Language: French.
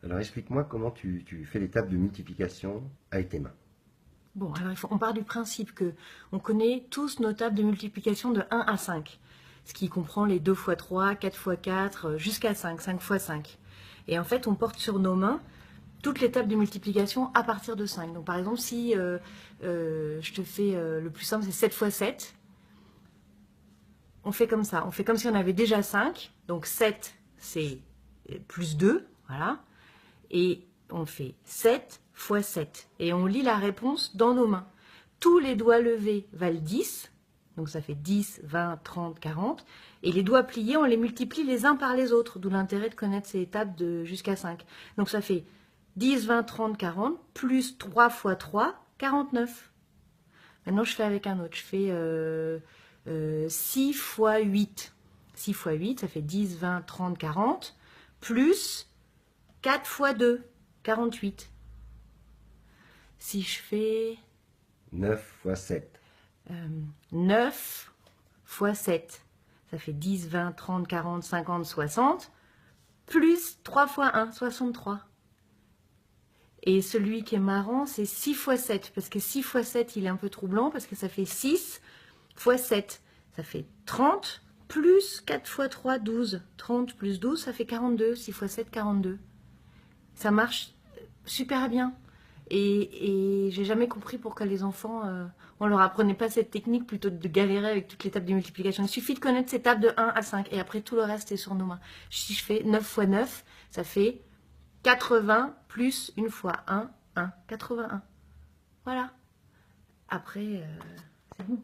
Alors explique-moi comment tu fais l'étape de multiplication avec tes mains. Bon, alors on part du principe que on connaît tous nos tables de multiplication de 1 à 5, ce qui comprend les 2 fois 3, 4 fois 4, jusqu'à 5, 5 fois 5. Et en fait, on porte sur nos mains toutes les tables de multiplication à partir de 5. Donc par exemple, si je te fais le plus simple, c'est 7 fois 7, on fait comme ça. On fait comme si on avait déjà 5. Donc 7, c'est plus 2, voilà. Et on fait 7 fois 7. Et on lit la réponse dans nos mains. Tous les doigts levés valent 10. Donc ça fait 10, 20, 30, 40. Et les doigts pliés, on les multiplie les uns par les autres. D'où l'intérêt de connaître ces étapes de jusqu'à 5. Donc ça fait 10, 20, 30, 40, plus 3 fois 3, 49. Maintenant, je fais avec un autre. Je fais 6 fois 8. 6 fois 8, ça fait 10, 20, 30, 40, plus 4 fois 2, 48. Si je fais 9 fois 7. 9 fois 7, ça fait 10, 20, 30, 40, 50, 60, plus 3 fois 1, 63. Et celui qui est marrant, c'est 6 fois 7, parce que 6 fois 7, il est un peu troublant, parce que ça fait 6 fois 7, ça fait 30, plus 4 fois 3, 12. 30 plus 12, ça fait 42. 6 fois 7, 42. Ça marche super bien. Et j'ai jamais compris pourquoi les enfants, on leur apprenait pas cette technique plutôt que de galérer avec toutes les tables de multiplication. Il suffit de connaître ces tables de 1 à 5 et après tout le reste est sur nos mains. Si je fais 9 fois 9, ça fait 80 plus une fois 1, 1, 81. Voilà. Après, c'est bon.